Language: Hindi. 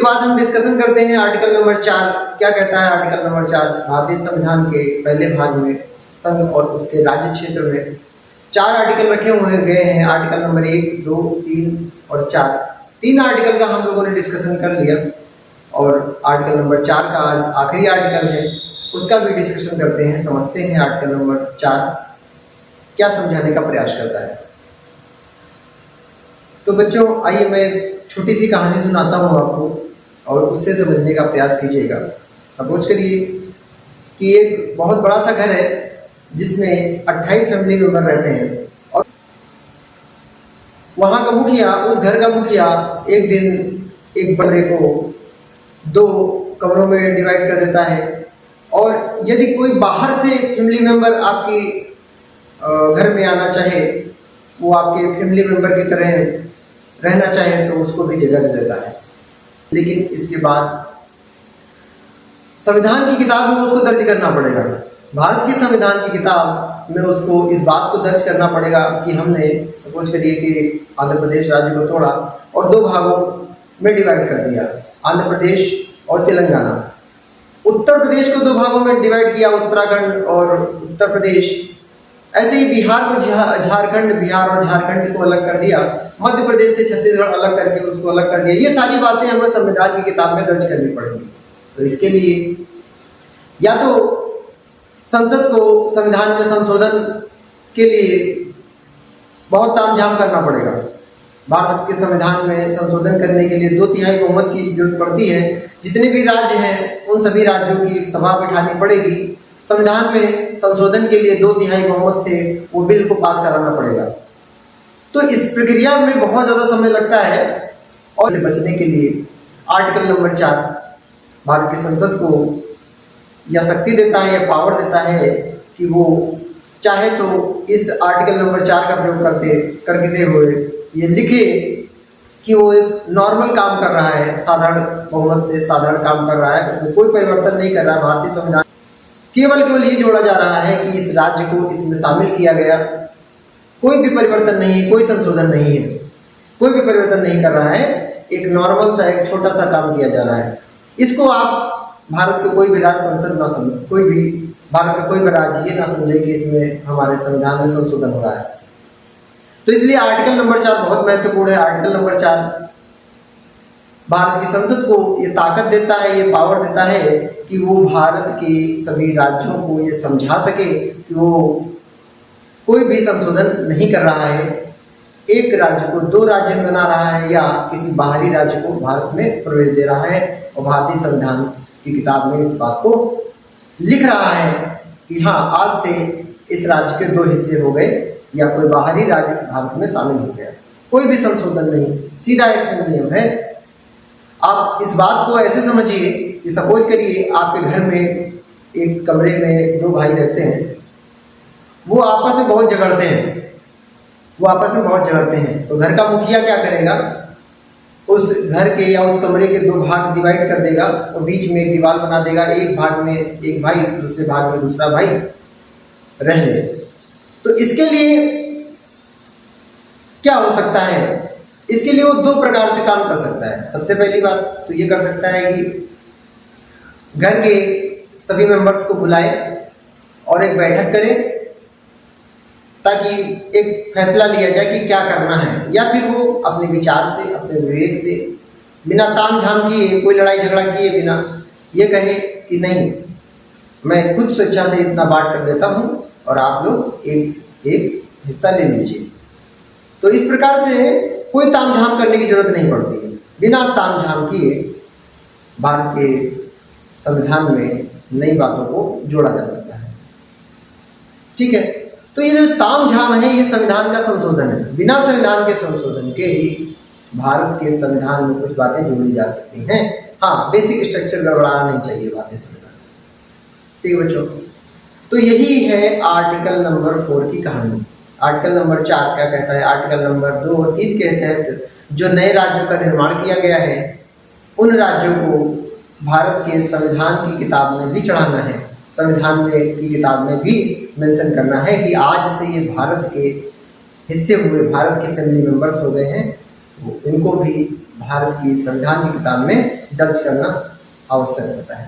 इसके बाद हम डिस्कशन करते हैं आर्टिकल नंबर 4 क्या कहता है। आर्टिकल नंबर 4 भारतीय संविधान के पहले भाग में संघ और उसके राज्य क्षेत्र में 4 आर्टिकल रखे हुए गए हैं। आर्टिकल नंबर 1, 2, 3 और 4, 3 आर्टिकल का हम लोगों ने डिस्कशन कर लिया और आर्टिकल नंबर 4 का आज आखिरी आर्टिकल है, उसका भी डिस्कशन करते हैं, समझते हैं आर्टिकल नंबर 4 क्या समझाने का प्रयास करता है। तो बच्चों आइए मैं छोटी सी कहानी सुनाता हूँ आपको और उससे समझने का प्रयास कीजिएगा। सपोज करिए कि एक बहुत बड़ा सा घर है जिसमें 28 फैमिली मेंबर रहते हैं और वहाँ का मुखिया, उस घर का मुखिया एक दिन एक कमरे को 2 कमरों में डिवाइड कर देता है और यदि कोई बाहर से फैमिली मेंबर आपके घर में आना चाहे, वो आपके फैमिली मेंबर की तरह रहना चाहे तो उसको भी जगह दे देता है। लेकिन इसके बाद संविधान की किताब में उसको दर्ज करना पड़ेगा। भारत की संविधान की किताब में उसको इस बात को दर्ज करना पड़ेगा कि हमने सपोज करिए कि आंध्र प्रदेश राज्य को तोड़ा और 2 भागों में डिवाइड कर दिया, आंध्र प्रदेश और तेलंगाना। उत्तर प्रदेश को 2 भागों में डिवाइड किया, उत्तराखंड और उत्तर प्रदेश। ऐसे ही बिहार को झारखंड, बिहार और झारखंड को अलग कर दिया, मध्य प्रदेश से छत्तीसगढ़ अलग करके उसको अलग कर दिया। ये सारी बातें हमें संविधान की किताब में दर्ज करनी पड़ेंगी। तो इसके लिए या तो संसद को संविधान में संशोधन के लिए बहुत तामझाम करना पड़ेगा। भारत के संविधान में संशोधन करने के लिए 2/3 बहुमत की जरूरत पड़ती है। जितने भी राज्य हैं उन सभी राज्यों की एक सभा बिठानी पड़ेगी। संविधान में संशोधन के लिए 2/3 बहुमत से वो बिल को पास कराना पड़ेगा। तो इस प्रक्रिया में बहुत ज़्यादा समय लगता है और इसे बचने के लिए आर्टिकल नंबर 4 भारत की संसद को या शक्ति देता है या पावर देता है कि वो चाहे तो इस आर्टिकल नंबर 4 का प्रयोग करते हुए ये लिखे कि वो एक नॉर्मल काम कर रहा है, साधारण बहुमत से साधारण काम कर रहा है, उसमें कोई परिवर्तन नहीं कर रहा है। भारतीय संविधान केवल ये जोड़ा जा रहा है कि इस राज्य को इसमें शामिल किया गया, कोई भी परिवर्तन नहीं है, कोई संशोधन नहीं है, कोई भी परिवर्तन नहीं कर रहा है, एक नॉर्मल सा एक छोटा सा काम किया जा रहा है। इसको आप भारत के कोई भी राज्य संसद ना समझे, कोई भी भारत का कोई भी राज्य ये ना समझे कि इसमें हमारे संविधान में संशोधन हो रहा है। तो इसलिए आर्टिकल नंबर 4 बहुत महत्वपूर्ण है। आर्टिकल नंबर 4 भारत की संसद को ये ताकत देता है, ये पावर देता है कि वो भारत के सभी राज्यों को ये समझा सके कि वो कोई भी संशोधन नहीं कर रहा है, एक राज्य को 2 राज्य में बना रहा है या किसी बाहरी राज्य को भारत में प्रवेश दे रहा है। और भारतीय संविधान की किताब में इस बात को लिख रहा है कि हाँ, आज से इस राज्य के 2 हिस्से हो गए या कोई बाहरी राज्य भारत में शामिल हो गया, कोई भी संशोधन नहीं, सीधा एक नियम है। आप इस बात को ऐसे समझिए कि सपोज करिए आपके घर में एक कमरे में 2 भाई रहते हैं, वो आपस में बहुत झगड़ते हैं, तो घर का मुखिया क्या करेगा, उस घर के या उस कमरे के 2 भाग डिवाइड कर देगा और बीच में एक दीवार बना देगा, एक भाग में एक भाई, दूसरे भाग में दूसरा भाई रहने। तो इसके लिए क्या हो सकता है, इसके लिए वो 2 प्रकार से काम कर सकता है। सबसे पहली बात तो ये कर सकता है कि घर के सभी मेंबर्स को बुलाए और एक बैठक करें ताकि एक फैसला लिया जाए कि क्या करना है, या फिर वो अपने विचार से, अपने विवेक से, बिना तामझाम किए, कोई लड़ाई झगड़ा किए बिना ये कहे कि नहीं, मैं खुद स्वेच्छा से इतना बांट कर देता हूँ और आप लोग एक हिस्सा ले लीजिए। तो इस प्रकार से कोई तामझाम करने की जरूरत नहीं पड़ती है। बिना तामझाम किए भारत के संविधान में नई बातों को जोड़ा जा सकता है। ठीक है, तो ये जो तामझाम है ये संविधान का संशोधन है। बिना संविधान के संशोधन के ही भारत के संविधान में कुछ बातें जोड़ी जा सकती हैं। हाँ, बेसिक स्ट्रक्चर गड़बड़ाना नहीं चाहिए बातें संविधान। ठीक है बच्चों, तो यही है आर्टिकल नंबर 4 की कहानी। आर्टिकल नंबर 4 क्या कहता है, आर्टिकल नंबर 2 और 3 के तहत जो नए राज्यों का निर्माण किया गया है उन राज्यों को भारत के संविधान की किताब में भी चढ़ाना है। संविधान में की किताब में भी मेंशन करना है कि आज से ये भारत के हिस्से हुए, भारत के फैमिली मेंबर्स हो गए हैं, इनको भी भारत की संविधान की किताब में दर्ज करना आवश्यक होता है।